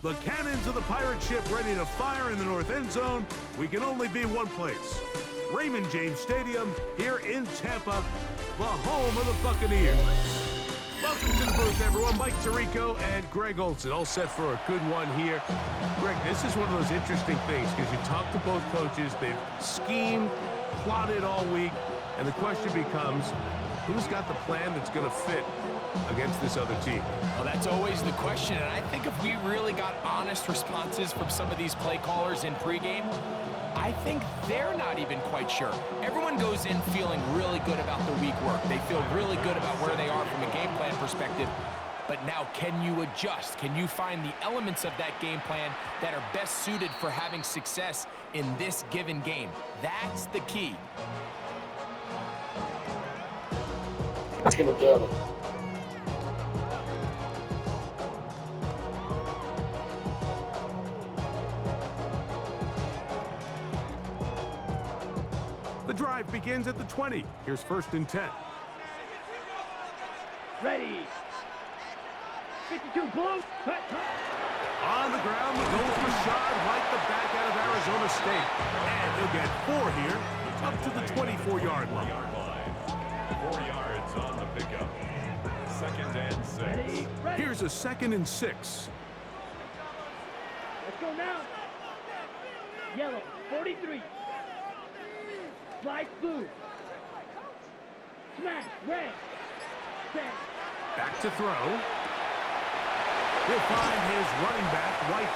The cannons of the pirate ship ready to fire in the north end zone. We can only be one place. Raymond James Stadium here in Tampa, the home of the Buccaneers. Welcome to the booth, everyone. Mike Tirico and Greg Olson, all set for a good one here. Greg, this is one of those interesting things because you talk to both coaches. They've schemed, plotted all week, and the question becomes, who's got the plan that's going to fit against this other team? Well, that's always the question, and I think if we really got honest responses from some of these play callers in pregame, I think they're not even quite sure. Everyone goes in feeling really good about the week work. They feel really good about where they are from a game plan perspective. But now, can you adjust? Can you find the elements of that game plan that are best suited for having success in this given game? That's the key. The drive begins at the 20. Here's 1st and 10. Ready. 52 blue. On the ground, the goal from Rashad White, the back out of Arizona State. And he'll get 4 here, up to the 24-yard line. 4 yards on the pickup. 2nd and 6. Ready. Here's a 2nd and 6. Let's go now. Yellow, 43. Slide blue. Smash, red. Set. Back to throw. He'll find his running back, White.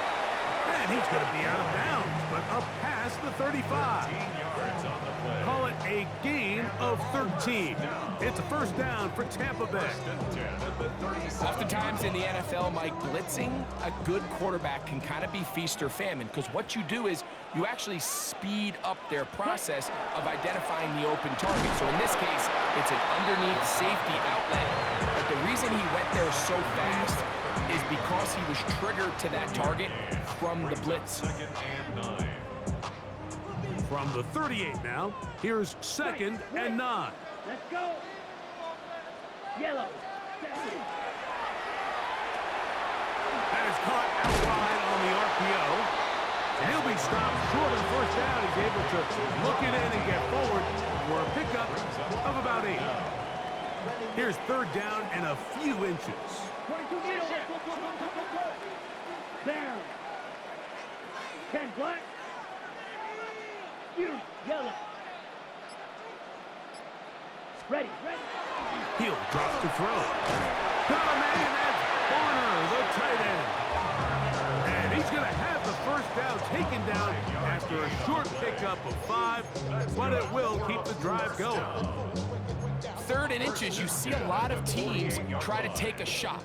And he's going to be out of bounds, but up past the 35. 15 yards on the play. Call it a gain of 13. It's a 1st down for Tampa Bay. 1st and 10 at the 37. Oftentimes in the NFL, Mike, blitzing a good quarterback can kind of be feast or famine, because what you do is you actually speed up their process of identifying the open target. So in this case, it's an underneath safety outlet. But the reason he went there so fast is because he was triggered to that target from the blitz. 2nd and 9. From the 38 now, here's 2nd and 9. Let's go. Yellow. Set. That is caught outside on the RPO. And he'll be stopped short of the 1st down. He's able to look it in and get forward for a pickup of about 8. Here's 3rd down and a few inches. 22 middle. Down. 10 black. Yellow. Ready. He'll drop to throw. Got a man, and that's Barner, the tight end. And he's going to have the 1st down taken down after a short pickup of 5, but it will keep the drive going. 3rd and inches, you see a lot of teams try to take a shot.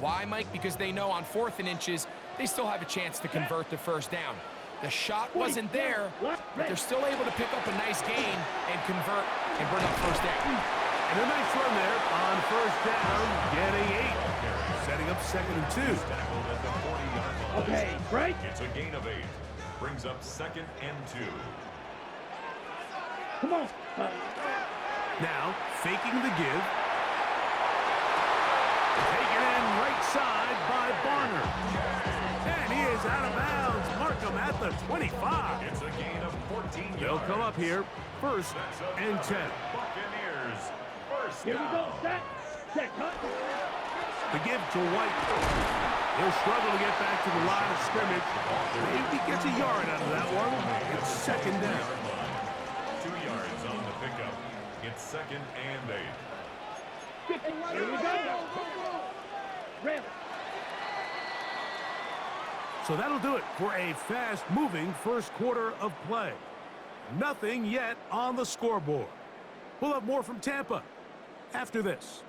Why, Mike? Because they know on 4th and inches, they still have a chance to convert the 1st down. The shot wasn't there, but they're still able to pick up a nice gain and convert and bring up 1st down. And a nice run there on 1st down, getting 8. Setting up 2nd and 2. Tackled at the 40-yard line. Okay, break. It's a gain of 8. Brings up 2nd and 2. Come on. Now, faking the give. Taken in right side by Barner. And he is out of bounds. Mark him at the 25. It's a gain of 14 yards. They'll come up here, 1st and 10. Buccaneers. 1st Here we go. down. Set. Cut. The give to White. He'll struggle to get back to the line of scrimmage. Maybe gets a yard out of that one. It's 2nd down. 2 yards on the pickup. It's 2nd and 8. Here we go. Rail. So that'll do it for a fast-moving 1st quarter of play. Nothing yet on the scoreboard. We'll have more from Tampa after this.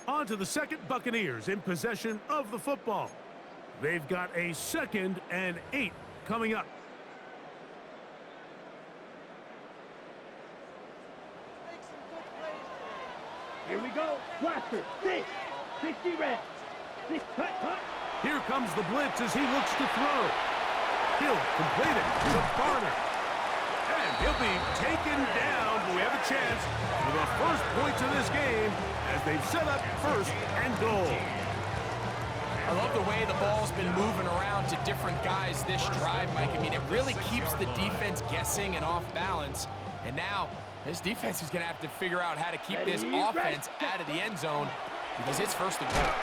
On to the 2nd, Buccaneers in possession of the football. They've got a 2nd and 8 coming up. Here we go. Blaster. 6. 60 red. 6. Cut. Here comes the blitz as he looks to throw. He'll complete it to Barner. And he'll be taken down. But we have a chance for the 1st points of this game as they've set up 1st and goal. I love the way the ball's been moving around to different guys this drive, Mike. I mean, it really keeps the defense guessing and off balance. And now this defense is going to have to figure out how to keep this offense out of the end zone because it's first and goal.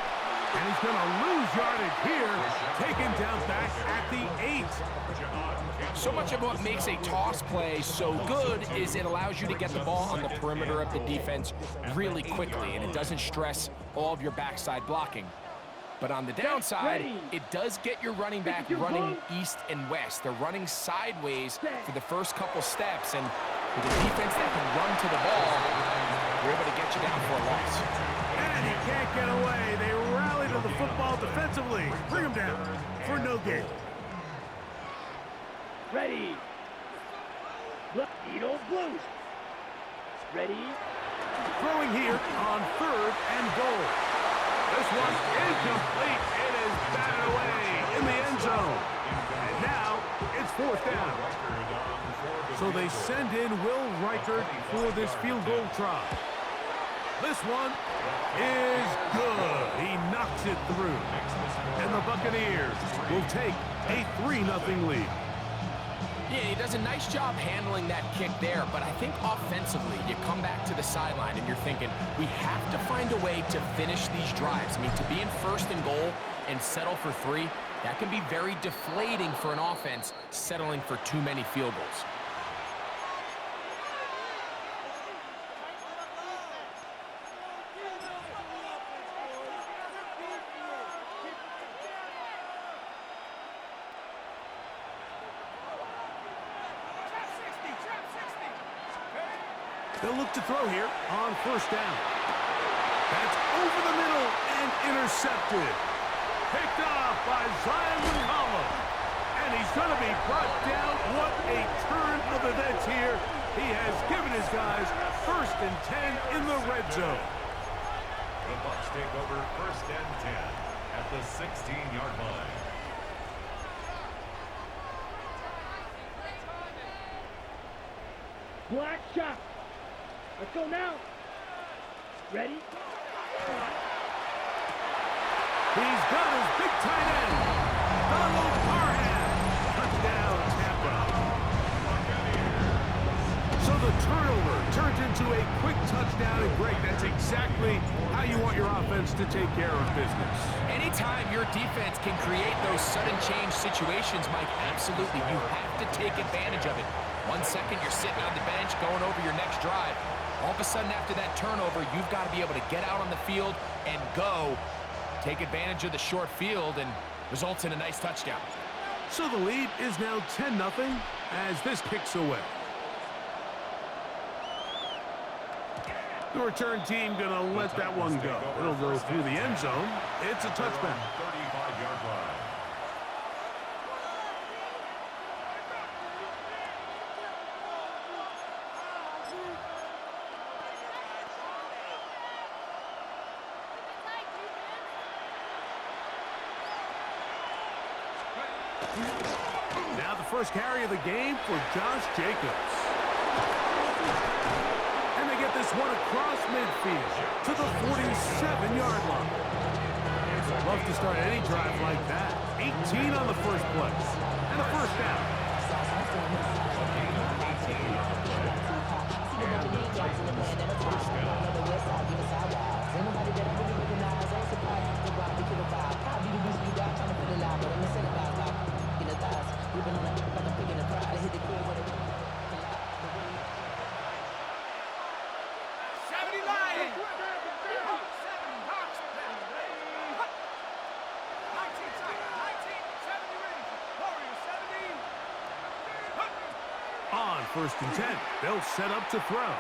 And he's going to lose yardage here, taken down back at the 8. So much of what makes a toss play so good is it allows you to get the ball on the perimeter of the defense really quickly, and it doesn't stress all of your backside blocking. But on the downside, it does get your running back running east and west. They're running sideways for the first couple steps, and with a defense that can run to the ball, they're able to get you down for a loss. And he can't get away. They rally to the football defensively. Bring him down for no gain. Ready. Look, Edo Blues. Ready. Throwing here on 3rd and goal. This one incomplete. It is batted away in the end zone. And now it's 4th down. So they send in Will Reichert for this field goal try. This one is good. He knocks it through. And the Buccaneers will take a 3-0 lead. Yeah, he does a nice job handling that kick there, but I think offensively, you come back to the sideline and you're thinking, we have to find a way to finish these drives. I mean, to be in 1st and goal and settle for 3, that can be very deflating for an offense settling for too many field goals. They'll look to throw here on 1st down. That's over the middle and intercepted. Picked off by Zion McCollum. And he's going to be brought down. What a turn of events here. He has given his guys 1st and 10 in the red zone. The Bucs take over 1st and 10 at the 16-yard line. Black shot. Let's go now. Ready? He's got his big tight end, Donald Parham. Touchdown, Tampa. So the turnover turns into a quick touchdown, and Greg, that's exactly how you want your offense to take care of business. Anytime your defense can create those sudden change situations, Mike, absolutely, you have to take advantage of it. 1 second, you're sitting on the bench, going over your next drive. All of a sudden, after that turnover, you've got to be able to get out on the field and go. Take advantage of the short field, and results in a nice touchdown. So the lead is now 10-0 as this kicks away. The return team going to let that one go. It'll go through the end zone. It's a touchback. 35-yard line. Now the first carry of the game for Josh Jacobs. And they get this one across midfield to the 47-yard line. Love to start any drive like that. 18 on the first place. And a 1st down. On 1st and 10, they'll set up to throw.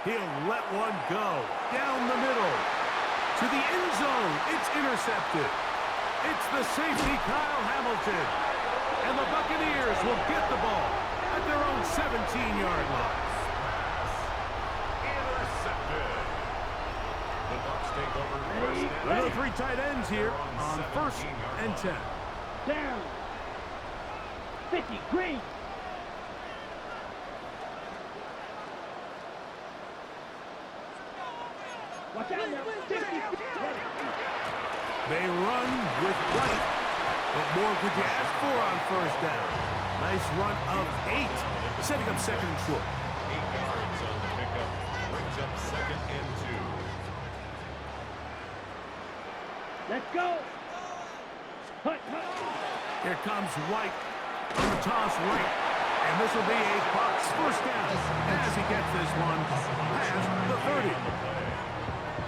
He'll let one go down the middle to the end zone. It's intercepted. It's the safety, Kyle Hamilton. And the Buccaneers will get the ball at their own 17-yard line. Intercepted. The Bucs take over 1st and 10. Another 3 tight ends here on 1st and 10. Down. 50. Green. Watch out now. 50. They run with White. What more could you ask for on first down? Nice run of 8, setting up second and short. 8 yards on the pickup. Brings up second and 2. Let's go. Hut, hut. Here comes White on the toss right. And this will be a Bucs first down as he gets this one past the 30.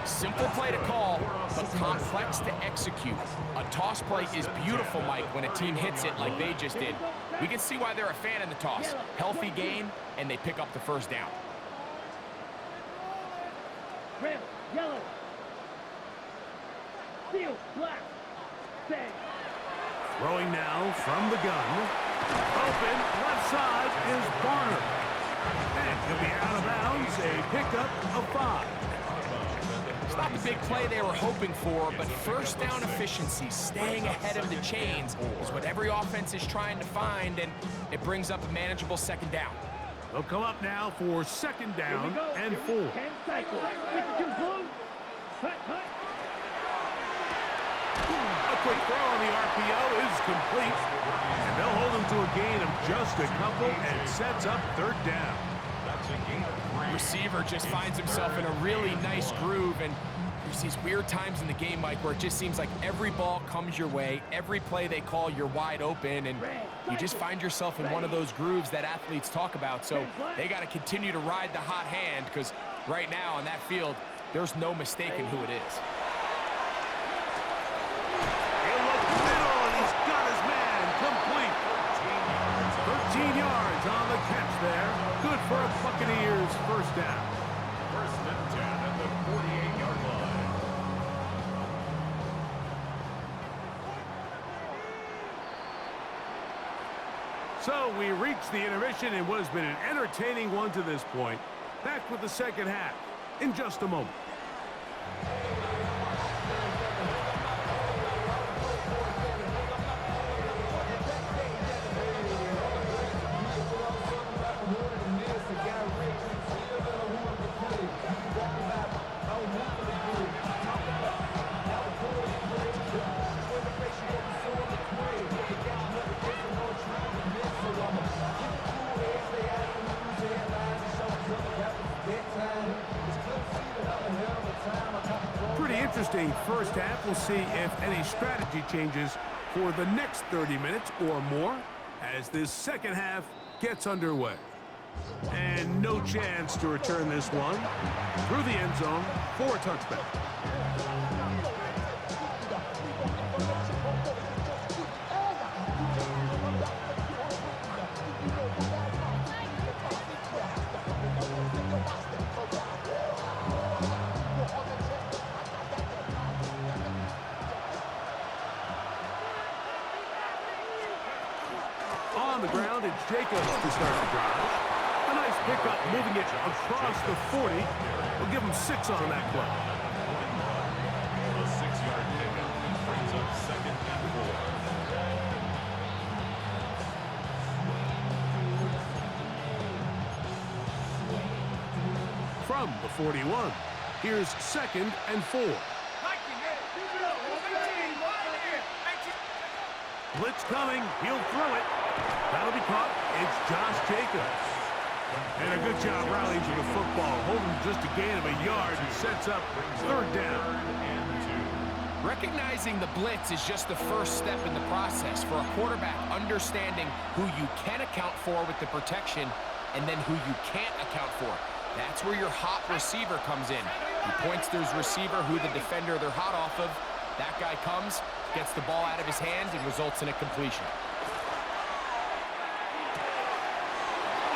Simple play to call, but complex to execute. A toss play is beautiful, Mike, when a team hits it like they just did. We can see why they're a fan in the toss. Healthy gain, and they pick up the first down. Red, yellow. Steel, black. Bang. Throwing now from the gun. Open, left side is Barner. And he'll be out of bounds, a pickup of 5. It's not the big play they were hoping for, but first down efficiency, staying ahead of the chains, is what every offense is trying to find, and it brings up a manageable second down. They'll come up now for second down and 4. 10 cycles. 52 blue. Hut, hut. A quick throw on the RPO is complete. And they'll hold him to a gain of just a couple and sets up third down. That's a gain of 3. Receiver just finds himself in a really nice groove, and there's these weird times in the game, Mike, where it just seems like every ball comes your way, every play they call, you're wide open, and you just find yourself in one of those grooves that athletes talk about. So they got to continue to ride the hot hand, because right now on that field, there's no mistaking who it is. He'll look middle, and he's got his man complete. 13 yards on the catch there. Good for a Buccaneers first down. First and 10 at the 48-yard line. So we reach the intermission in what has been an entertaining one to this point. Back with the second half in just a moment. Pretty interesting first half. We'll see if any strategy changes for the next 30 minutes or more as this second half gets underway. And no chance to return this one through the end zone for a touchback. On the ground, it's Jacobs to start the drive. A nice pickup, moving it across the 40. We'll give him 6 on that play. A 6-yard pickup brings up second and 4. From the 41, here's second and 4. Blitz coming, he'll throw it. That'll be caught. It's Josh Jacobs. And a good job rallying to the football, holding just a gain of a yard and sets up third down. Recognizing the blitz is just the first step in the process for a quarterback, understanding who you can account for with the protection and then who you can't account for. That's where your hot receiver comes in. He points to his receiver who the defender they're hot off of. That guy comes, gets the ball out of his hands, and results in a completion.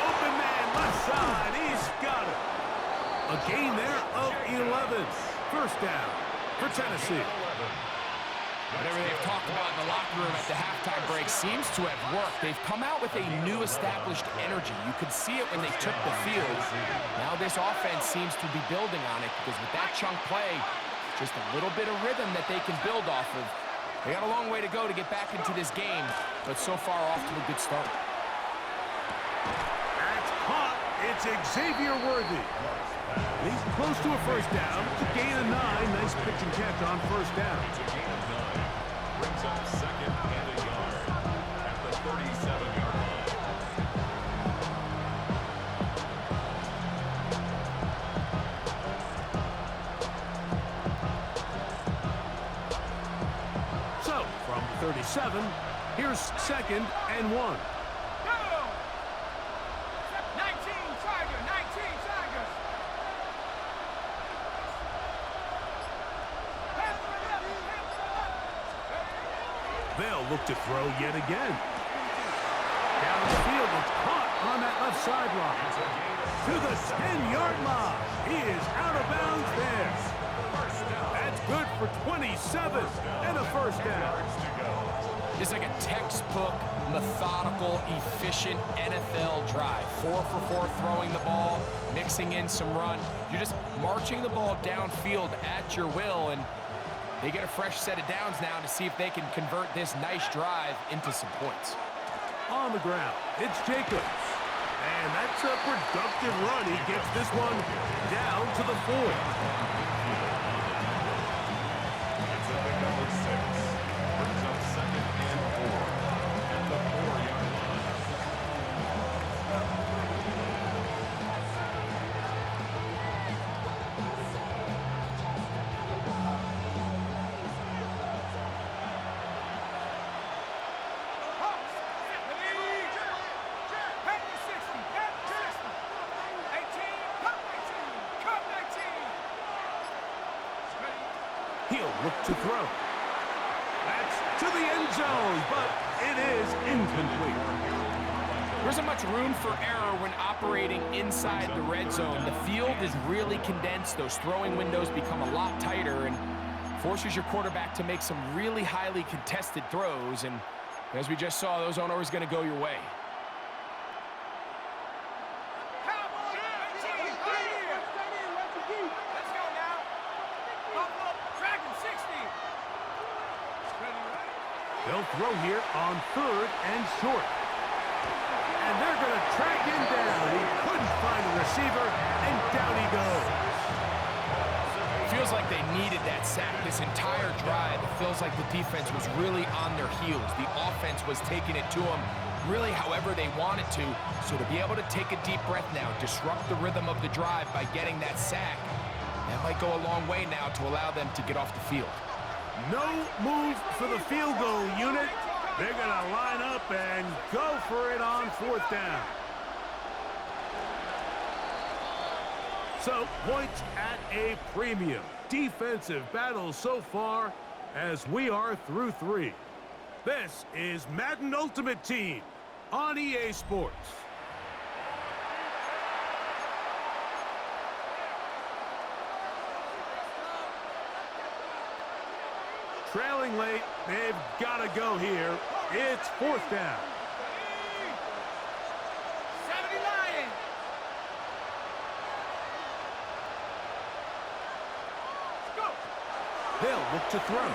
Open man, left side, he's got it. A gain there of 11. First down for Tennessee. Whatever they've talked about in the locker room at the halftime break seems to have worked. They've come out with a new established energy. You could see it when they took the field. Now this offense seems to be building on it because with that chunk play, just a little bit of rhythm that they can build off of. They got a long way to go to get back into this game, but so far off to a good start. That's caught. It's Xavier Worthy. He's close to a first down. It's a gain of 9. Nice pitch and catch on first down. 7. Here's 2nd and 1. Go! 19 Tiger, 19 Tigers. They'll look to throw yet again. Down the field, it's caught on that left sideline. To the 10-yard line. He is out of bounds there. That's good for 27 and a first down. It's like a textbook, methodical, efficient NFL drive. 4 for 4 throwing the ball, mixing in some run. You're just marching the ball downfield at your will, and they get a fresh set of downs now to see if they can convert this nice drive into some points. On the ground, it's Jacobs. And that's a productive run. He gets this one down to the 4. It's a pickup of 6. Brings up 2nd and 4 at the 4-yard line. He'll look to throw. That's to the end zone, but it is incomplete. There isn't much room for error when operating inside the red zone. The field is really condensed. Those throwing windows become a lot tighter and forces your quarterback to make some really highly contested throws. And as we just saw, those aren't always going to go your way. They'll throw here on 3rd and short. And they're going to track him down. He couldn't find a receiver, and down he goes. Feels like they needed that sack this entire drive. It feels like the defense was really on their heels. The offense was taking it to them really however they wanted to. So to be able to take a deep breath now, disrupt the rhythm of the drive by getting that sack, that might go a long way now to allow them to get off the field. No move for the field goal unit. They're going to line up and go for it on 4th down. So, points at a premium. Defensive battle so far as we are through 3. This is Madden Ultimate Team on EA Sports. Trailing late, they've got to go here. It's 4th down. 79. Go. They'll look to throw.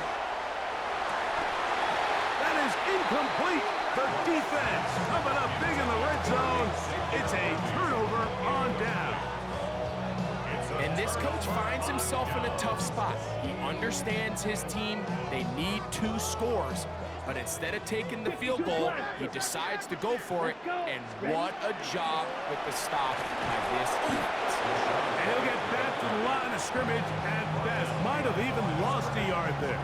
That is incomplete. The defense coming up big in the red zone. It's a turnover on down. And this coach finds himself in a tough spot. He understands his team. They need 2 scores. But instead of taking the field goal, he decides to go for it. And what a job with the stop by this defense. And he'll get back to the line of scrimmage at best. Might have even lost a yard there.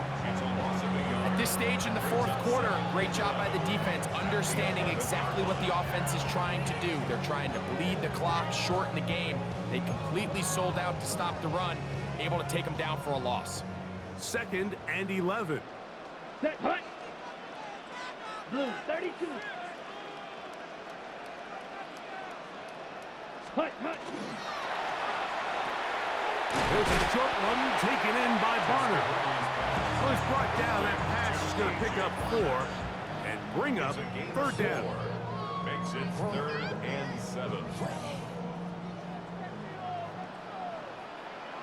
At this stage in the 4th quarter, great job by the defense, understanding exactly what the offense is trying to do. They're trying to bleed the clock, shorten the game. They completely sold out to stop the run, able to take them down for a loss. 2nd and 11. Set, hut. Blue, 32. Hut, hut. There's a short one taken in by Barner. Was brought down. That pass is going to pick up 4 and bring up 3rd down. Makes it 3rd and 7.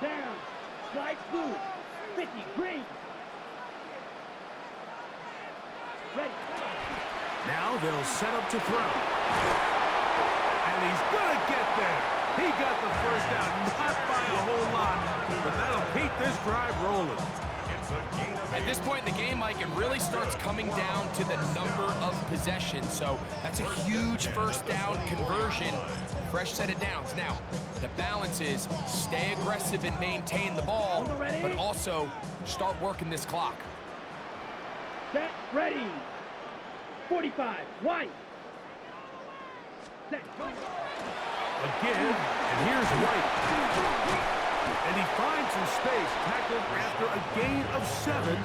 Down. Slide blue. 50. Green. Ready. Now they'll set up to throw. And he's going to get there. He got the first down, not by a whole lot, but that'll keep this drive rolling. At this point in the game, Mike, it really starts coming down to the number of possessions. So that's a huge first down conversion. Fresh set of downs. Now, the balance is stay aggressive and maintain the ball, but also start working this clock. Set, ready. 45, wide. Set, Again, and here's White. And he finds some space, tackled after a gain of 7.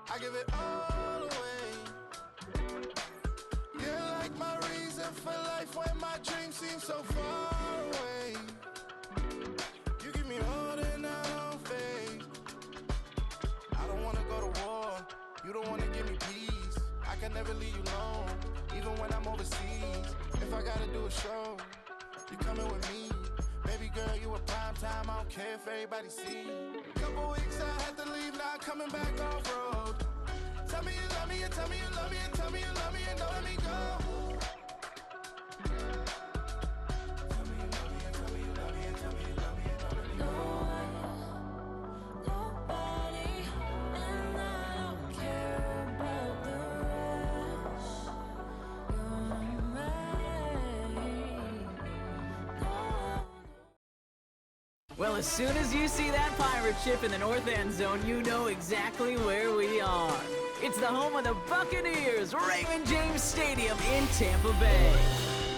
I give it all away. You're like my reason for life when my dreams seem so far away. You give me all that I don't fade. I don't wanna go to war. You don't wanna give me peace. I can never leave you alone, even when I'm overseas. If I gotta do a show, you coming with me. Baby girl, you a prime time. I don't care if everybody see. Couple weeks I had to leave, now coming back off road. Tell me you love me, and tell me you love me, and tell me you love me, and don't let me go. Tell me you love me, and tell me you love me, and tell me you love me, and don't let me go. Nobody, and I don't care about the rest. You're mine. Well, as soon as you see that pirate ship in the north end zone, you know exactly where we are. It's the home of the Buccaneers, Raymond James Stadium in Tampa Bay.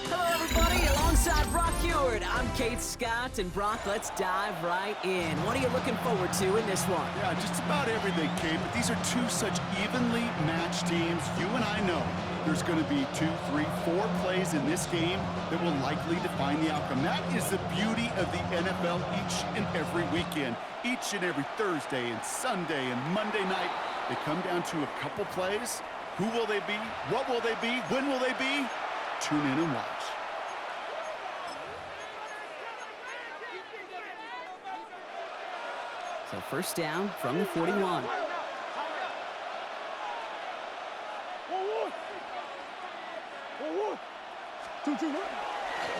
Hello, everybody. Alongside Brock Heward, I'm Kate Scott, and Brock, let's dive right in. What are you looking forward to in this one? Yeah, just about everything, Kate, but these are two such evenly matched teams. You and I know there's going to be 2, 3, 4 plays in this game that will likely define the outcome. That is the beauty of the NFL each and every weekend. Each and every Thursday and Sunday and Monday night, they come down to a couple plays. Who will they be? What will they be? When will they be? Tune in and watch. So first down from the 41.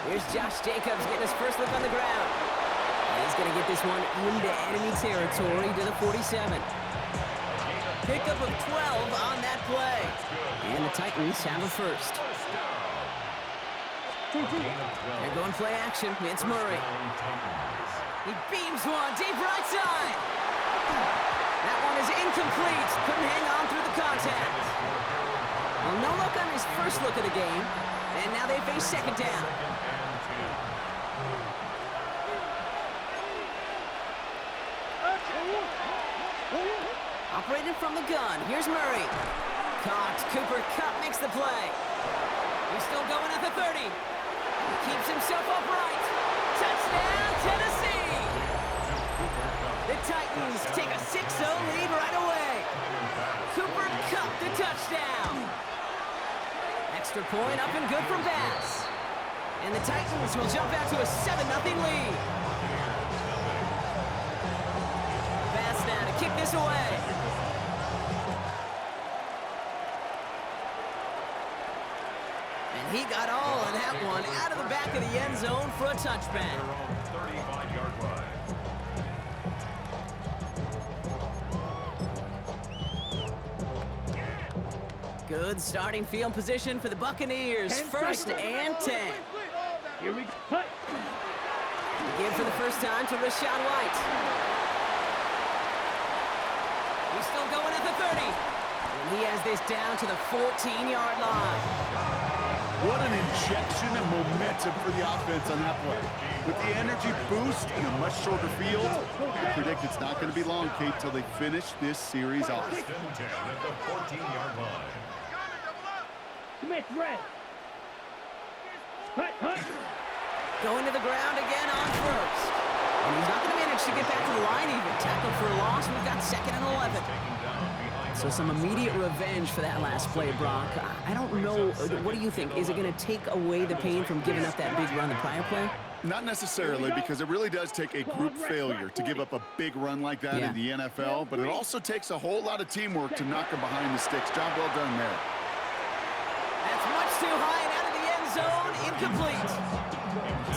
Here's Josh Jacobs getting his first look on the ground. And he's going to get this one into enemy territory to the 47. Pickup of 12 on that play. And the Titans have a first. They're going play action. It's Murray. He beams one deep right side. That one is incomplete. Couldn't hang on through the contact. Well, no luck on his first look of the game. And now they face second down. Operated from the gun. Here's Murray. Caught. Cooper Kupp makes the play. He's still going at the 30. He keeps himself upright. Touchdown, Tennessee! The Titans take a 6-0 lead right away. Cooper Kupp the touchdown. Extra point up and good from Bass. And the Titans will jump out to a 7-0 lead. Bass now to kick this away. And he got all of that one out of the back of the end zone for a touchback. 35-yard line. Good starting field position for the Buccaneers. 1st and 10. Here we go. Cut. Again for the first time to Rashad White. He's still going at the 30. And he has this down to the 14-yard line. What an injection of momentum for the offense on that play. With the energy boost in a much shorter field, I predict it's not going to be long, Kate, till they finish this series off. 1st and 10 at the 14-yard line. Smith red. Cut, cut. Going to the ground again on 1st. And he's not going to manage to get back to the line even. Tackled for a loss. We've got 2nd and 11. So some immediate revenge for that last play, Brock. I don't know. What do you think? Is it going to take away the pain from giving up that big run the prior play? Not necessarily, because it really does take a group failure to give up a big run like that in the NFL, but it also takes a whole lot of teamwork to knock him behind the sticks. Job well done there. That's much too high and out of the end zone. Incomplete.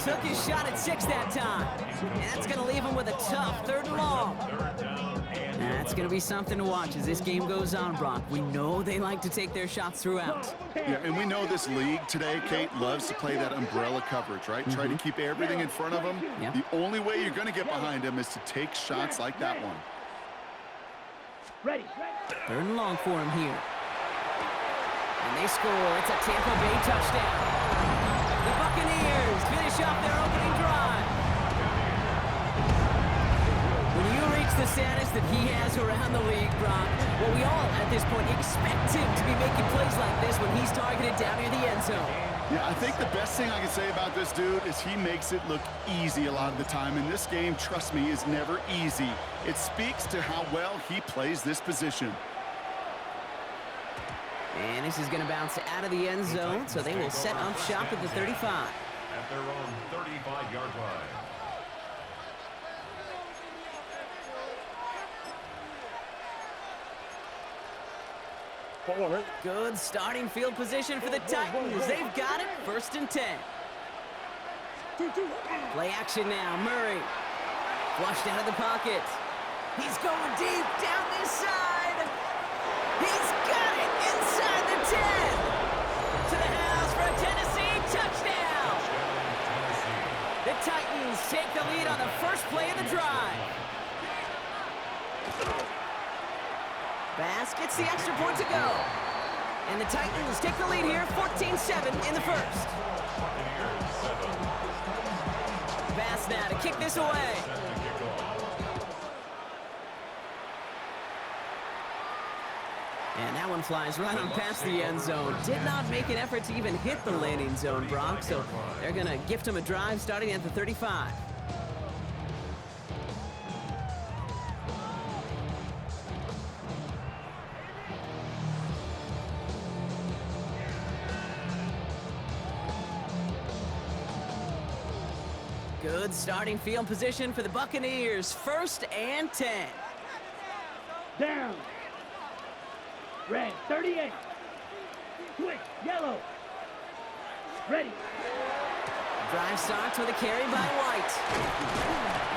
Took his shot at 6 that time. And that's going to leave him with a tough 3rd and long. That's going to be something to watch as this game goes on, Brock. We know they like to take their shots throughout. Yeah, and we know this league today, Kate, loves to play that umbrella coverage, right? Try to keep everything in front of them. Yeah. The only way you're going to get behind them is to take shots like that one. Ready. 3rd and long for him here. And they score. It's a Tampa Bay touchdown. The Buccaneers finish off their opening drive. When you reach the status that he has around the league, Brock, well, we all, at this point, expect him to be making plays like this when he's targeted down near the end zone. Yeah, I think the best thing I can say about this dude is he makes it look easy a lot of the time. And this game, trust me, is never easy. It speaks to how well he plays this position. And this is going to bounce out of the end zone, so they will set up shop at the 35. At their own 35-yard line. Good starting field position for the Titans. They've got it. 1st and 10. Play action now. Murray. Flushed out of the pocket. He's going deep down this side. He's got it inside the 10. To the house for a Tennessee touchdown. The Titans take the lead on the first play of the drive. Bass gets the extra point to go. And the Titans take the lead here, 14-7 in the 1st. Bass now to kick this away. And that one flies right on past the end zone. Did not make an effort to even hit the landing zone, Brock, so they're going to gift him a drive starting at the 35. Good starting field position for the Buccaneers. 1st and 10. Down. Red, 38. Switch, yellow. Ready. Drive starts with a carry by White.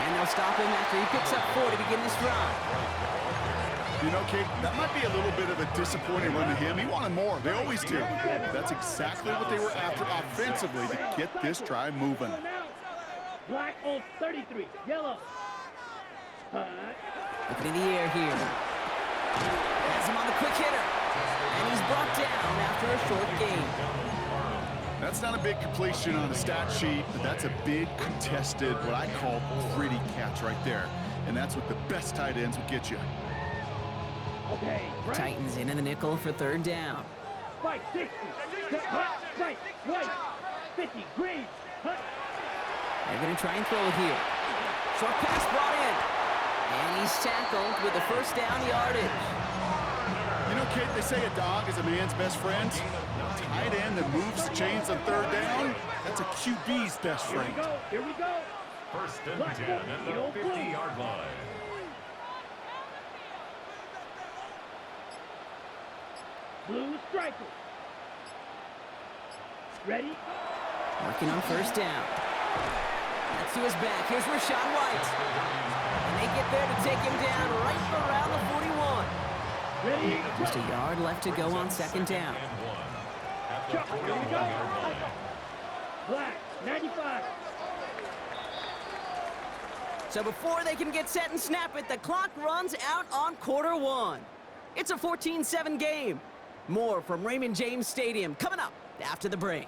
And they'll stop him after he picks up 4 to begin this drive. You know, Kate, that might be a little bit of a disappointing run to him. He wanted more. They always do. That's exactly what they were after offensively to get this drive moving. Black on 33. Yellow. Looking in the air here. Has him on the quick hitter. And he's brought down after a short gain. That's not a big completion on the stat sheet, but that's a big contested, what I call gritty catch right there. And that's what the best tight ends will get you. Okay. Titans into the nickel for 3rd down. Fight 60. Hut. Fight. White. 50. Green. Hut. They're going to try and throw it here. Short pass brought in. And he's tackled with the 1st down yardage. You know, Kate, they say a dog is a man's best friend. A tight end that moves the chains on 3rd down, that's a QB's best friend. Here we go. 1st and 10 at the 50-yard line. Blue striker. Ready? Working on 1st down. That's to his back. Here's Rashad White. And they get there to take him down right around the 41. Ready? Just a yard left to go on second down. Chuck, here we go. Black, 95. So before they can get set and snap it, the clock runs out on quarter one. It's a 14-7 game. More from Raymond James Stadium coming up after the break.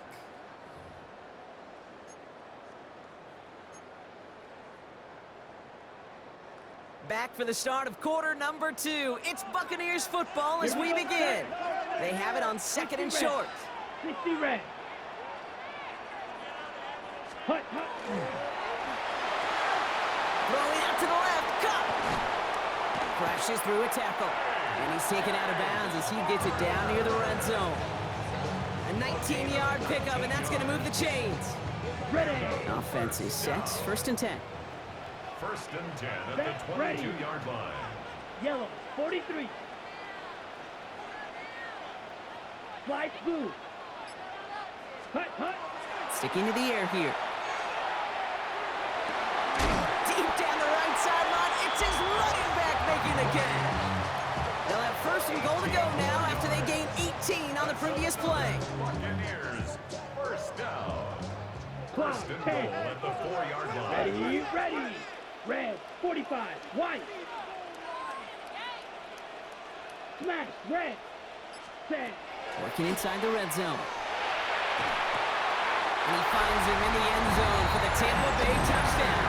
Back for the start of quarter number 2. It's Buccaneers football as we begin. They have it on second and short. 60 red. Hut, hut. Throwing out to the left. Cup. Crashes through a tackle. And he's taken out of bounds as he gets it down near the red zone. A 19-yard pickup, and that's going to move the chains. Ready. Offense is set. First and 10. First and 10 at the 22-yard line. Yellow, 43. Slide blue. Hut, hut. Sticking to the air here. Deep down the right sideline. It's his running back making the catch. They'll have first and goal to go now after they gained 18 on the previous play. Buccaneers, first down. Clock, First and 10. goal at the 4-yard line. Ready, ready. Red, 45. White. Smash, red. Set. Working inside the red zone. And he finds him in the end zone for the Tampa Bay touchdown.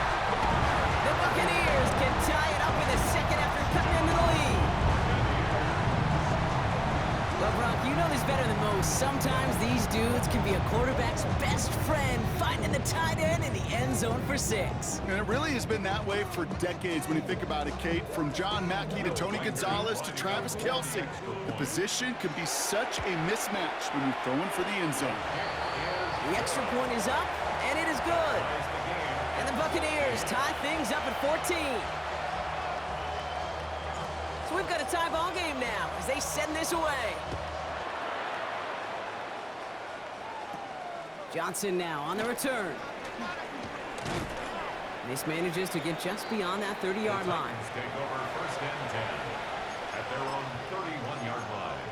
The Buccaneers can tie it up in the second after cutting into the lead. Well, Brock, you know this better than most. Sometimes these dudes can be a quarterback's best friend, finding the tight end in the end zone for 6. And it really has been that way for decades when you think about it, Kate. From John Mackey to Tony Gonzalez to Travis Kelce. The position can be such a mismatch when you're throwing for the end zone. The extra point is up, and it is good. And the Buccaneers tie things up at 14. So we've got a tie ball game now as they send this away. Johnson now on the return. This manages to get just beyond that 30-yard line. Take over first and 10 at their own 31-yard line.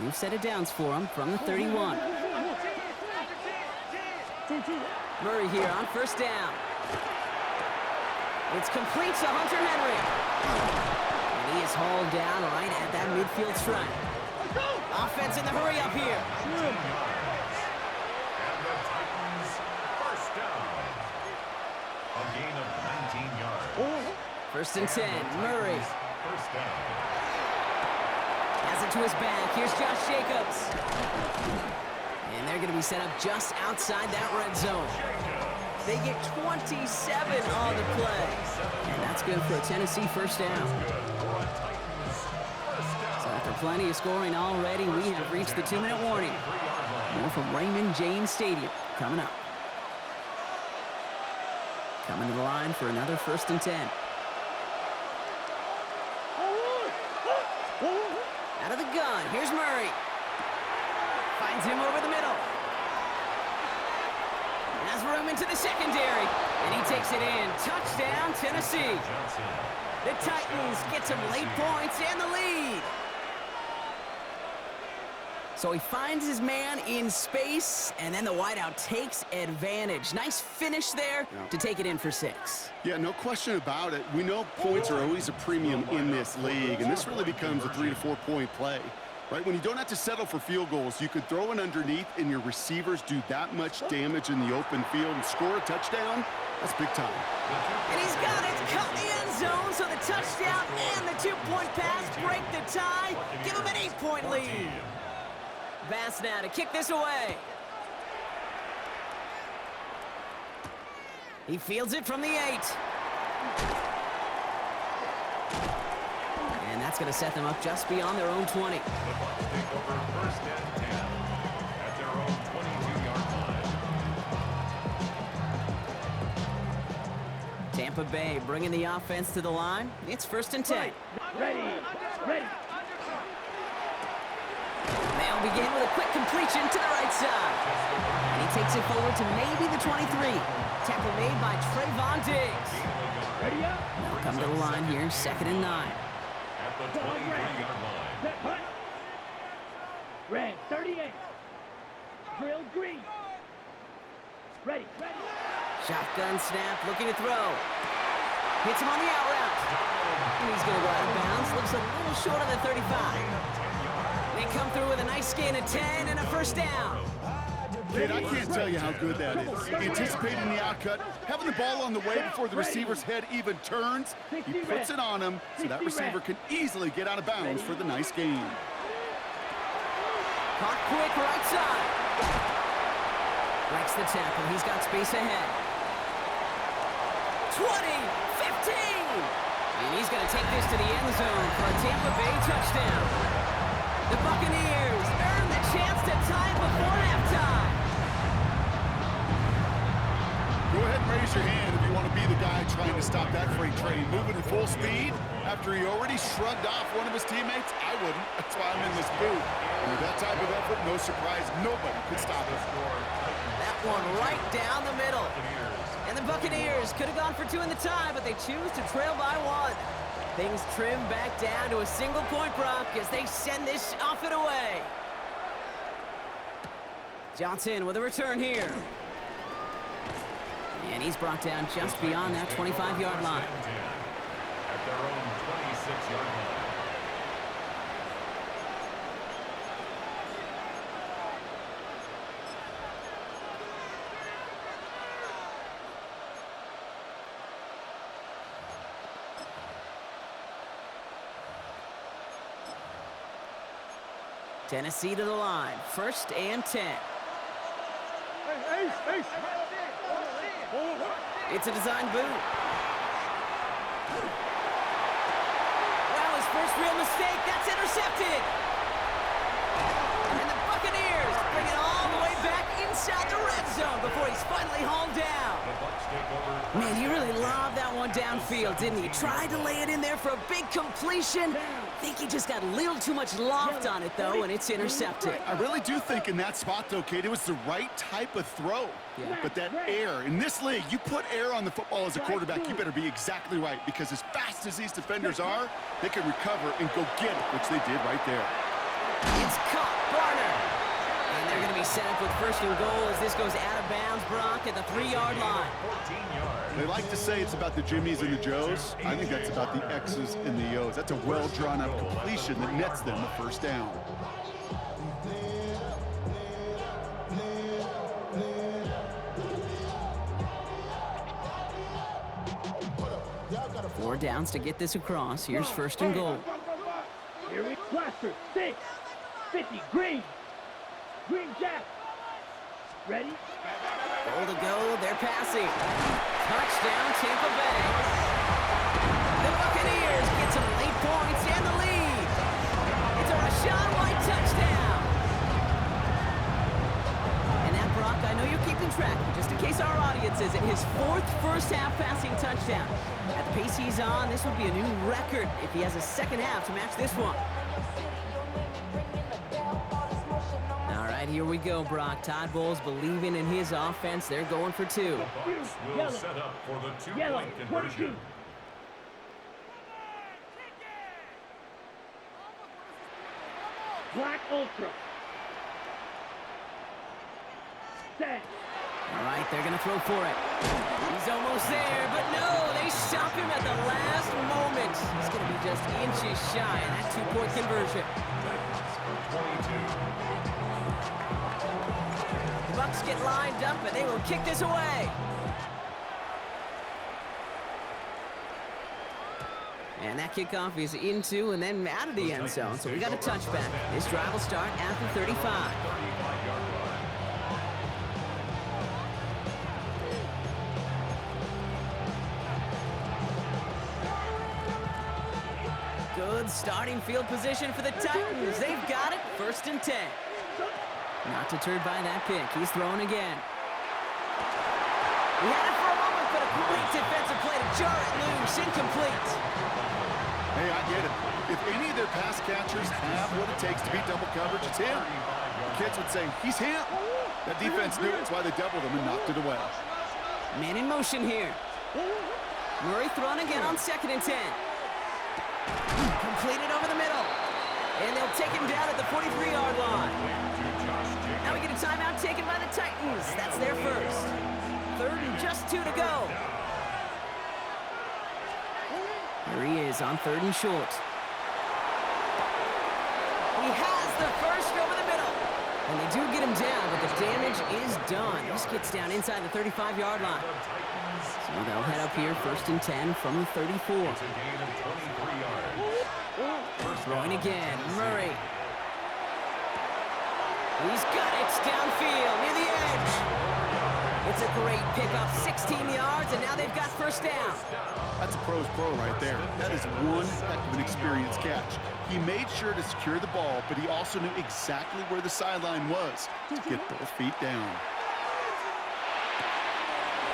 New set of downs for him from the 31. Murray here on first down. It's complete to Hunter Henry. And he is hauled down right at that midfield stripe. Offense in the hurry up here. And the Titans, first down. A gain of 19 yards. First and 10, Murray. First down. Has it to his back. Here's Josh Jacobs. And they're going to be set up just outside that red zone. They get 27 on the play. And that's good for a Tennessee first down. So after plenty of scoring already, we have reached the 2-minute warning. More from Raymond James Stadium coming up. Coming to the line for another first and 10. Out of the gun, here's Murray. Finds him over the middle. Has room into the secondary. And he takes it in. Touchdown, Tennessee. The Titans get some late points and the lead. So he finds his man in space, and then the wideout takes advantage. Nice finish there to take it in for 6. Yeah, no question about it. We know points are always a premium in this league, and this really becomes a 3 to 4 point play. Right, when you don't have to settle for field goals, you could throw it underneath and your receivers do that much damage in the open field and score a touchdown. That's big time. And he's got it, cut the end zone, so the touchdown and the 2-point pass break the tie, give him an 8-point lead. Bass now to kick this away. He fields it from the 8. And that's going to set them up just beyond their own 20. The Bucs take over first and 10 at their own 22-yard line. Tampa Bay bringing the offense to the line. It's first and 10. Ready, ready. They'll begin with a quick completion to the right side. And he takes it forward to maybe the 23. Tackle made by Trayvon Diggs. Ready up. They'll come to the line here, 2nd and 9. At the 23-yard line. Set punt. Red 38. Drill green. Ready. Shotgun snap, looking to throw. Hits him on the out route. And he's going to go out of bounds. Looks a little short on the 35. They come through with a nice gain of 10 and a first down. Kid, I can't tell you how good that is. Anticipating the outcut, having the ball on the way before the receiver's head even turns. He puts it on him so that receiver can easily get out of bounds for the nice gain. Caught quick, right side. Breaks the tackle. He's got space ahead. 20, 15. And he's going to take this to the end zone for a Tampa Bay touchdown. The Buccaneers earn the chance to tie it before halftime. Go ahead and raise your hand if you want to be the guy trying to stop that freight train moving at full speed after he already shrugged off one of his teammates. I wouldn't. That's why I'm in this booth. And with that type of effort, no surprise, nobody could stop it. That one right down the middle. And the Buccaneers could have gone for 2 in the tie, but they choose to trail by 1. Things trim back down to a single point, Brock, as they send this off and away. Johnson with a return here. And he's brought down just beyond that 25-yard line. At their own 26-yard line. Tennessee to the line, 1st and 10. It's a design boot. Well, his first real mistake, that's intercepted. And the Buccaneers bring it all the way back inside the red zone before he's finally hauled down. Man, he really lobbed that one downfield, didn't he? Tried to lay it in there for a big completion. I think he just got a little too much loft on it, though, and it's intercepted. I really do think in that spot, though, Kate, it was the right type of throw. Yeah. But that air, in this league, you put air on the football as a quarterback, you better be exactly right, because as fast as these defenders are, they can recover and go get it, which they did right there. It's caught, Barner. And they're going to be set up with 1st and goal as this goes out of bounds, Brock, at the 3-yard line. They like to say it's about the Jimmies and the Joes. I think that's about the X's and the O's. That's a well-drawn-up completion that nets them a 1st down. Four downs to get this across. Here's 1st and goal. Here we Blaster 6, 50, green. Green Jack. Ready? Goal to go, they're passing. Touchdown, Tampa Bay. The Buccaneers get some late points and the lead. It's a Rachaad White touchdown. And now, Brock, I know you're keeping track, but just in case our audience isn't, his 4th first-half passing touchdown. At the pace he's on, this would be a new record if he has a 2nd half to match this one. All right, here we go, Brock. Todd Bowles believing in his offense. They're going for 2. The Bucs will set up for the 2-point conversion. Black Ultra. Set. All right, they're going to throw for it. He's almost there, but no, they stop him at the last moment. He's going to be just inches shy of that 2-point conversion. 22. Bucs get lined up, and they will kick this away. And that kickoff is into and then out of the end zone, so we got a touchback. This drive will start at the 35. Good starting field position for the Titans. They've got it, 1st and 10. Not deterred by that pick. He's throwing again. We had it for a moment, but a great defensive play to jar it loose. Incomplete. Hey, I get it. If any of their pass catchers have what it takes to beat double coverage, it's him. The kids would say, he's him. That defense knew it. That's why they doubled him and knocked it away. Man in motion here. Murray thrown again on 2nd and 10. Completed over the middle. And they'll take him down at the 43-yard line. Now we get a timeout taken by the Titans. That's their first. 3rd and just 2 to go. Here he is on 3rd and short. He has the first over the middle. And they do get him down, but the damage is done. This gets down inside the 35-yard line. So they'll head up here, 1st and 10 from the 34. Throwing again, Murray. He's got it downfield near the edge. It's a great pickup, 16 yards, and now they've got 1st down. That's a pro's pro right there. That is one heck of an experienced catch. He made sure to secure the ball, but he also knew exactly where the sideline was to get both feet down.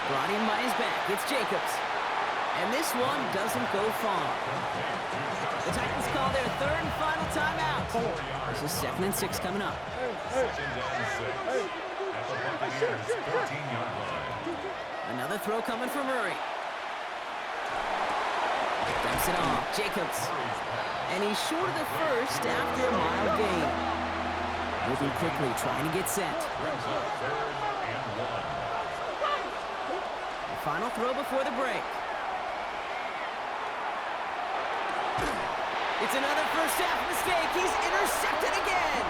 Brought in by his back, it's Jacobs. And this one doesn't go far. The Titans call their 3rd and final timeout. This is 2nd and 6 coming up. 2nd and 6 at the Buccaneers' 13-yard line. Another throw coming for Murray. Dumps it off, Jacobs. And he's short of the first after a mild gain. Moving quickly, trying to get set. Brings up 3rd and 1. The final throw before the break. It's another first half mistake. He's intercepted again.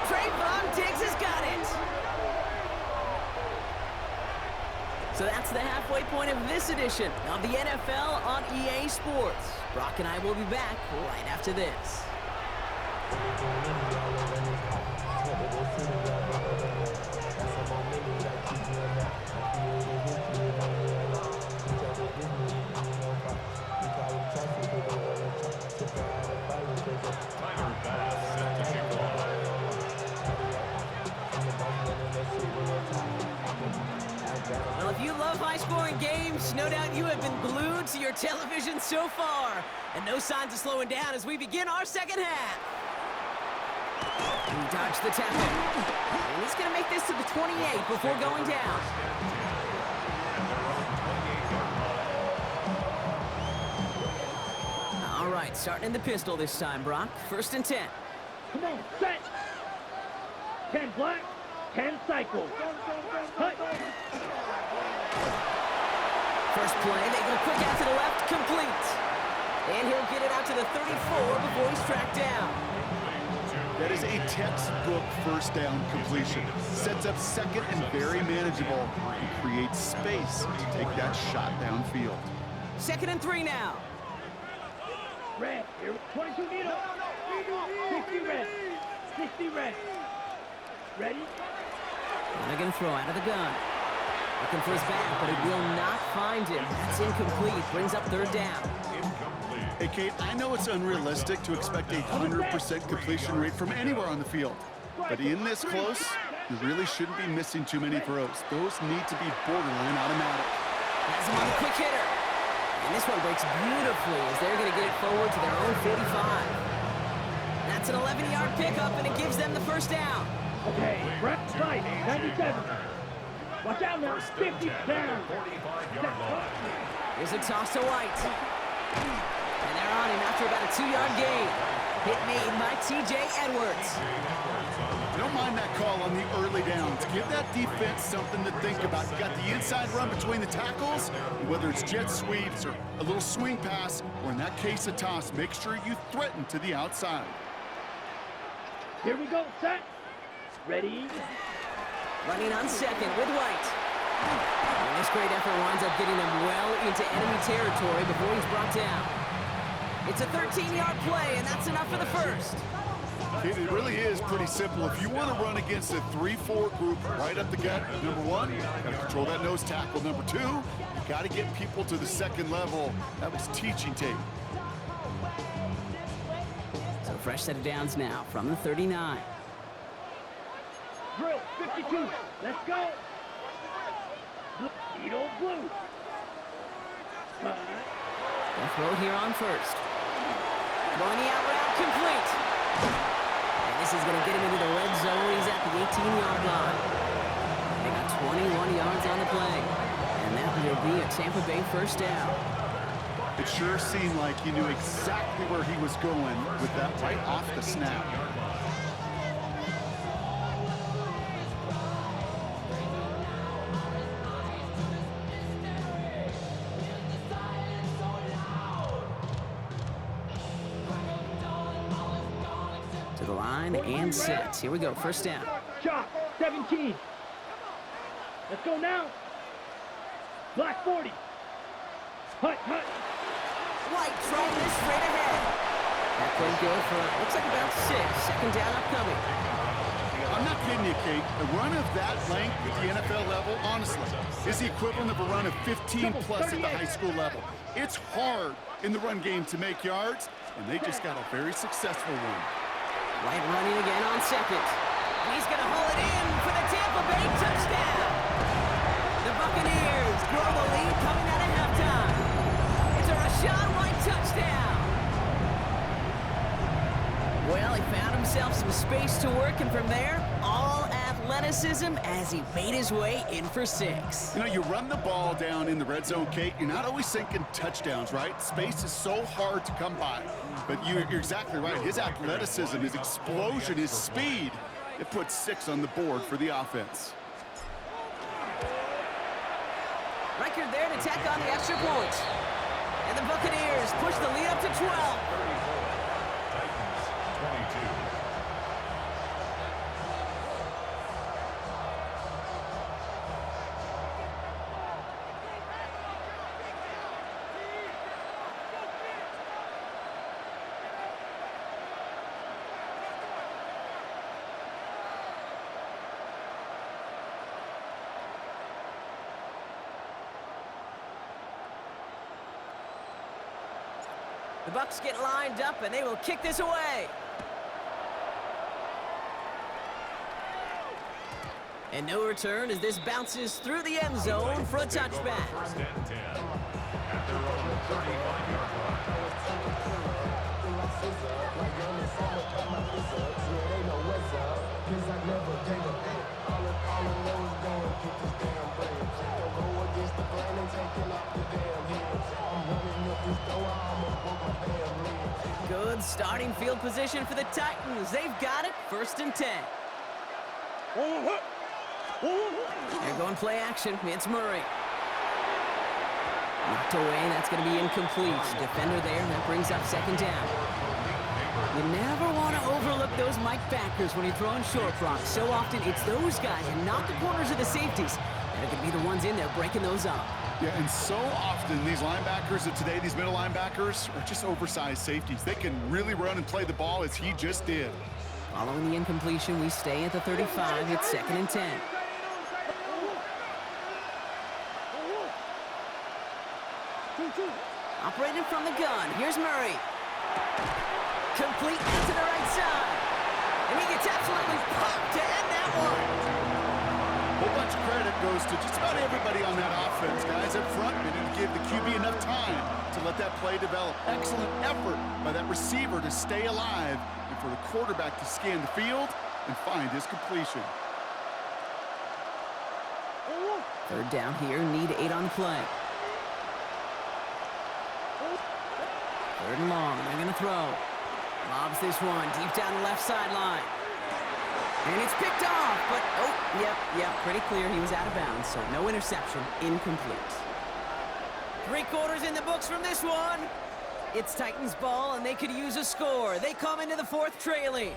Trayvon Diggs has got it. So that's the halfway point of this edition of the NFL on EA Sports. Brock and I will be back right after this. Well, if you love high-scoring games, no doubt you have been glued to your television so far. And no signs of slowing down as we begin our 2nd half. He dodged the tackle. And he's going to make this to the 28 before going down. All right, starting in the pistol this time, Brock. 1st and 10. Come on, set. 10 black, 10 cycle. Cut. First play, they go quick out to the left, complete. And he'll get it out to the 34 before he's tracked down. That is a textbook 1st down completion. Sets up 2nd and very manageable. And creates space to take that shot downfield. 2nd and 3 now. Red, here, 22 needle. 60 red, 60 red. Ready? And they're going to throw out of the gun. Looking for his back, but it will not find him. That's incomplete. Brings up 3rd down. Hey, Kate, I know it's unrealistic to expect a 100% completion rate from anywhere on the field. But in this close, you really shouldn't be missing too many throws. Those need to be borderline automatic. Has him on a quick hitter. And this one breaks beautifully as they're going to get it forward to their own 45. That's an 11-yard pickup, and it gives them the 1st down. Okay, Brett, right, 97. Watch out now, 50 down. Here's a toss to White. And they're on him after about a 2-yard gain. Hit made by T.J. Edwards. I don't mind that call on the early downs. Give that defense something to think about. You got the inside run between the tackles, and whether it's jet sweeps or a little swing pass, or in that case a toss, make sure you threaten to the outside. Here we go, set. Ready? Running on 2nd with White. And this great effort winds up getting them well into enemy territory before he's brought down. It's a 13-yard play, and that's enough for the 1st. It really is pretty simple. If you want to run against a 3-4 group right up the gut, number 1, you got to control that nose tackle. Number 2, you got to get people to the 2nd level. That was teaching tape. So fresh set of downs now from the 39. Drill, 52. Let's go. Needle blue. They'll throw it here on 1st. Throwing the out route complete. And this is going to get him into the red zone. He's at the 18-yard line. They got 21 yards on the play. And that will be a Tampa Bay 1st down. It sure seemed like he knew exactly where he was going with that right off the snap. To the line and set. Here we go, first down. Chop, 17. Let's go now. Black 40. Hut, hut. White throwing this straight ahead. That play good for, looks like about 6. Second down upcoming. I'm not kidding you, Kate. A run of that length at the NFL level, honestly, is the equivalent of a run of 15 plus at the high school level. It's hard in the run game to make yards, and they just got a very successful one. White running again on second. And he's going to haul it in for the Tampa Bay touchdown. The Buccaneers grow the lead coming out of halftime. It's a Rachaad White touchdown. Well, he found himself some space to work, and from there, all athleticism as he made his way in for 6. You know, you run the ball down in the red zone, Kate, you're not always thinking touchdowns, right? Space is so hard to come by. But you're exactly right. His athleticism, his explosion, his speed, it puts 6 on the board for the offense. Record there to tack on the extra point. And the Buccaneers push the lead up to 12. The Bucs get lined up, and they will kick this away. And no return as this bounces through the end zone for a touchback. First and 10 at their own 35-yard line. Good starting field position for the Titans. They've got it, first and 10. They're going play action. It's Murray. Knocked away, that's going to be incomplete. Defender there, that brings up second down. You never want to overlook those Mike backers when you're throwing short props. So often, it's those guys and not the corners of the safeties that are going to be the ones in there breaking those up. Yeah, and so often these linebackers of today, these middle linebackers, are just oversized safeties. They can really run and play the ball as he just did. Following the incompletion, we stay at the 35. It's second and 10. Operating from the gun. Here's Murray. Complete out to the right side. And he gets absolutely popped to end that one. A whole bunch of credit goes to just about everybody on that offense. Guys up front didn't give the QB enough time to let that play develop. Excellent effort by that receiver to stay alive and for the quarterback to scan the field and find his completion. Third down here, need 8 on the play. Third and long, they're going to throw. Lobs this one deep down the left sideline. And it's picked off, but, yep, pretty clear he was out of bounds, so no interception, incomplete. 3 quarters in the books from this one. It's Titans ball, and they could use a score. They come into the fourth trailing.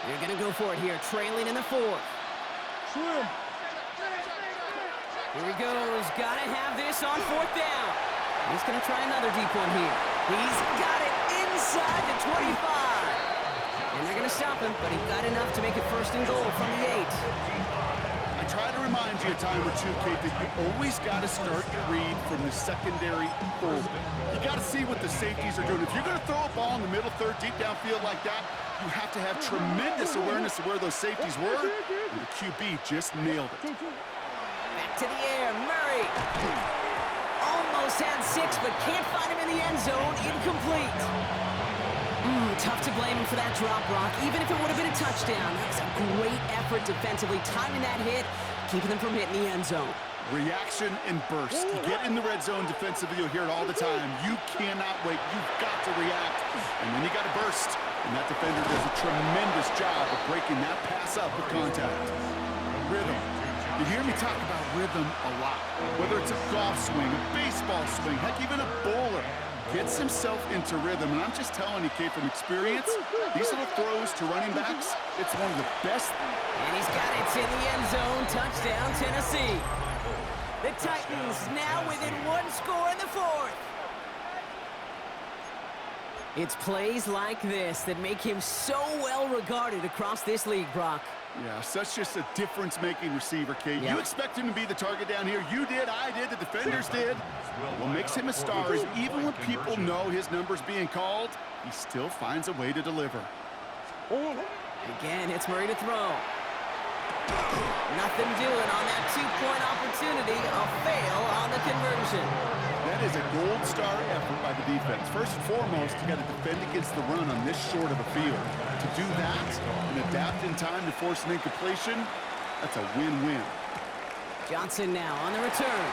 They're going to go for it here, trailing in the fourth. Swim. Here he goes. Got to have this on fourth down. He's going to try another deep one here. He's got it inside the 25. And they're going to stop him, but he got enough to make it first and goal from the 8. I try to remind you a time or two, Kate, that you always got to start your read from the secondary forward. You got to see what the safeties are doing. If you're going to throw a ball in the middle third, deep downfield like that, you have to have tremendous awareness of where those safeties were, and the QB just nailed it. Back to the air, Murray. Almost had 6, but can't find him in the end zone. Incomplete. Tough to blame him for that drop, Brock. Even if it would have been a touchdown, that was a great effort defensively, timing that hit, keeping them from hitting the end zone. Reaction and burst. You get in the red zone defensively, you'll hear it all the time. You cannot wait. You've got to react. And then you got to burst. And that defender does a tremendous job of breaking that pass up with contact. Rhythm. You hear me talk about rhythm a lot. Whether it's a golf swing, a baseball swing, heck, even a bowler. Gets himself into rhythm, and I'm just telling you, Kate, from experience, these little throws to running backs, it's one of the best. And he's got it in the end zone. Touchdown, Tennessee. The Titans now within one score in the fourth. It's plays like this that make him so well regarded across this league, Brock. Yeah, such just a difference-making receiver, Kate. Yeah. You expect him to be the target down here. You did, I did, the defenders did. What makes him a star is even when people know his number's being called, he still finds a way to deliver. Again, it's Murray to throw. Nothing doing on that two-point opportunity. A fail on the conversion. That is a gold star effort by the defense. First and foremost, you got to defend against the run on this short of a field. To do that and adapt in time to force an incompletion, that's a win-win. Johnson now on the return.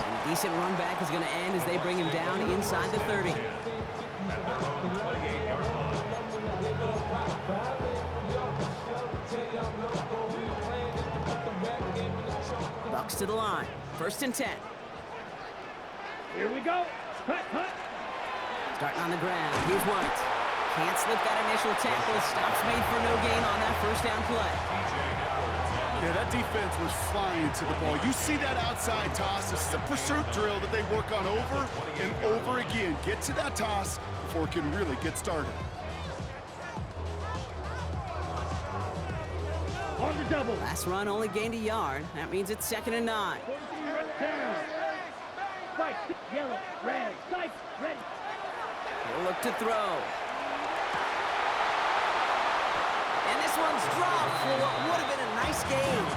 And a decent run back is going to end as they bring him down inside the 30. Bucks to the line. 1st and 10. Here we go. Cut, cut. Starting on the ground. Here's White. Can't slip that initial tackle. Stops made for no gain on that first down play. Yeah, that defense was flying to the ball. You see that outside toss. This is a pursuit drill that they work on over and over again. Get to that toss before it can really get started. On the double. Last run only gained a yard. That means it's 2nd and 9. Down. Fight. Yellow. Red. Sight. Ready. He'll look to throw. And this one's dropped for what would have been a nice game.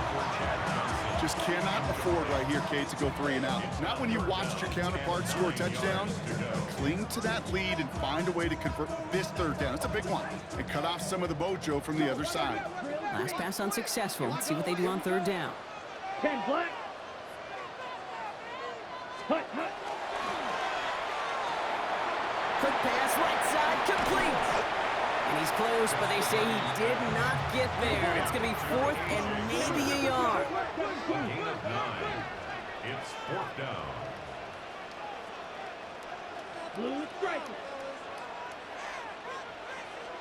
Just cannot afford right here, Kate, to go 3 and out. Not when you watched your counterpart score a touchdown. Cling to that lead and find a way to convert this 3rd down. It's a big one. And cut off some of the mojo from the other side. Last pass unsuccessful. Let's see what they do on 3rd down. 10 black. Hut, hut. Quick pass, right side, complete. And he's close, but they say he did not get there. It's going to be 4th and maybe a yard. Gain of 9. It's 4th down. Blue striker.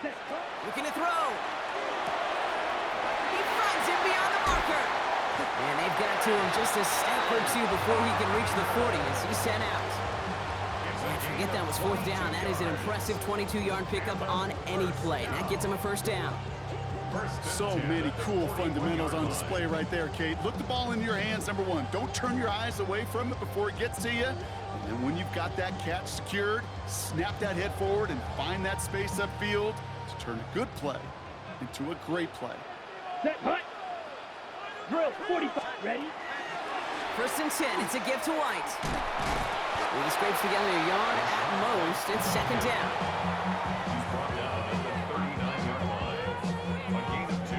Set. Looking to throw. He finds him beyond the marker. And they've got to him just a step or two before he can reach the 40 as he's sent out. And forget that was 4th down. That is an impressive 22-yard pickup on any play. And that gets him a 1st down. So many cool fundamentals on display right there, Kate. Look the ball into your hands, number 1. Don't turn your eyes away from it before it gets to you. And then when you've got that catch secured, snap that head forward and find that space upfield to turn a good play into a great play. Set. Hut. Drill. 45. Ready. 1st and 10. It's a give to White. He scrapes together a yard at most. It's 2nd down. He's brought down at the 39-yard line. A gain of 2.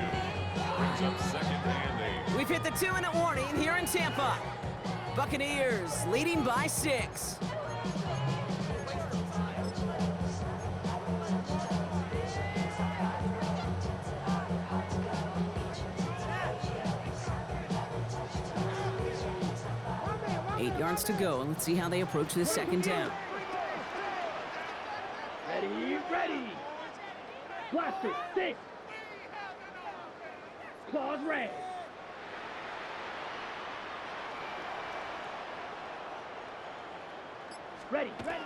Brings up 2nd and 8. We've hit the 2-minute warning here in Tampa. Buccaneers leading by 6. Eight yards to go, and let's see how they approach this 2nd down. Ready. Ready. Blaster. 6. Claws red. Ready. Ready.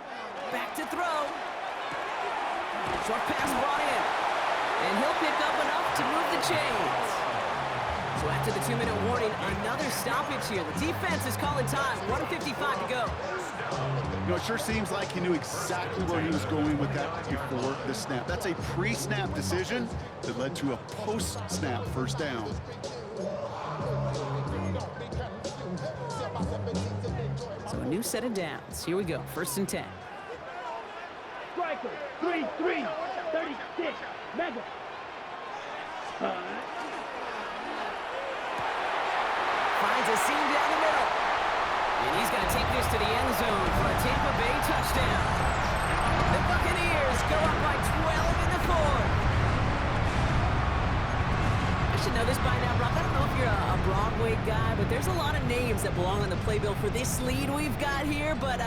Back to throw. Short pass brought in. And he'll pick up enough to move the chains. So after the 2-minute warning, another stoppage here. The defense is calling time. 1:55 to go. You know, it sure seems like he knew exactly where he was going with that before the snap. That's a pre-snap decision that led to a post-snap 1st down. So a new set of downs. Here we go. 1st and 10. Tackle. 3-3. 36. Mega. Finds a seam down the middle. And he's going to take this to the end zone for a Tampa Bay touchdown. The Buccaneers go up by 12 in the fourth. I should know this by now, Brock. I don't know if you're a Broadway guy, but there's a lot of names that belong on the playbill for this lead we've got here, but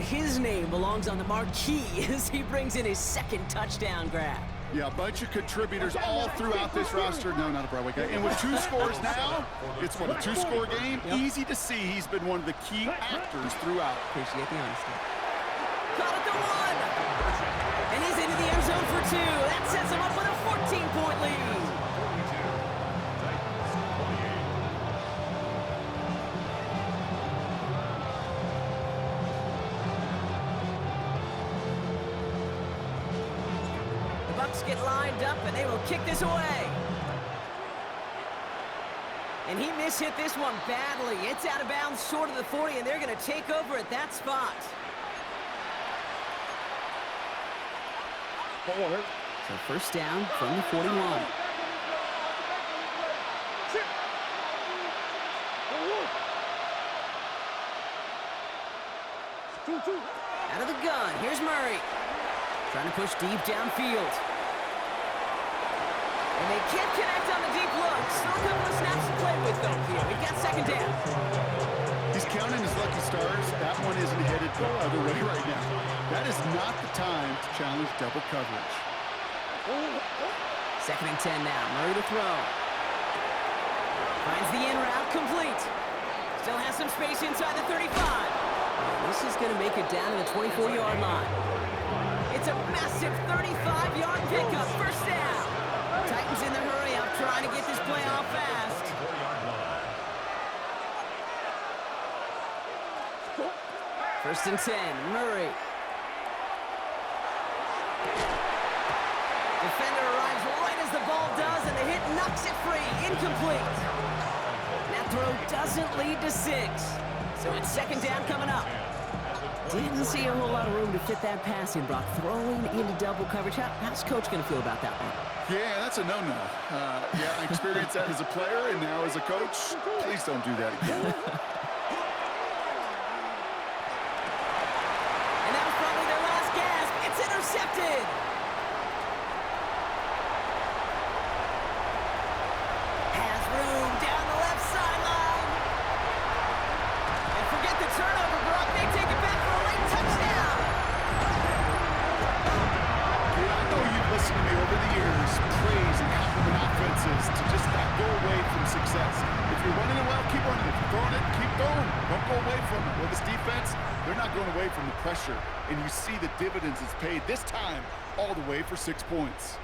his name belongs on the marquee as he brings in his second touchdown grab. Yeah, a bunch of contributors all throughout this roster. No, not a Broadway guy. And with 2 scores now, it's what, a 2-score game? Yep. Easy to see he's been one of the key actors throughout. Appreciate the honesty. Caught at the 1! And he's into the end zone for 2. That sets him up with a 14-point lead. Get lined up and they will kick this away. And he mishit this one badly. It's out of bounds short of the 40, and they're going to take over at that spot. So first down from the 41. Out of the gun, here's Murray. Trying to push deep downfield. And they can't connect on the deep look. Still a couple of snaps to play with, though, here. We've got second down. He's counting his lucky stars. That one isn't headed the other way right now. That is not the time to challenge double coverage. Second and 10 now. Murray to throw. Finds the in route complete. Still has some space inside the 35. This is going to make it down to the 24-yard line. It's a massive 35-yard pickup. First down. Titans in the hurry-up, trying to get this play off fast. First and 10, Murray. Defender arrives right as the ball does, and the hit knocks it free. Incomplete. That throw doesn't lead to 6. So it's second down coming up. Didn't see a whole lot of room to fit that pass in, Brock. Throwing into double coverage. How's Coach going to feel about that one? Yeah, that's a no-no. Yeah, I experienced that as a player and now as a coach. Please don't do that again. And that was probably their last gasp. It's intercepted. Has room down the left sideline. And forget the turnover, Brock. They take it back for a late touchdown. Yeah, I know you've listened to me over the years, praise and compliment offenses to just not go away from success. If you're running it well, keep running. If you're throwing it, keep throwing. Don't go away from it. Well, this defense, they're not going away from the pressure. And you see the dividends it's paid this time all the way for 6 points.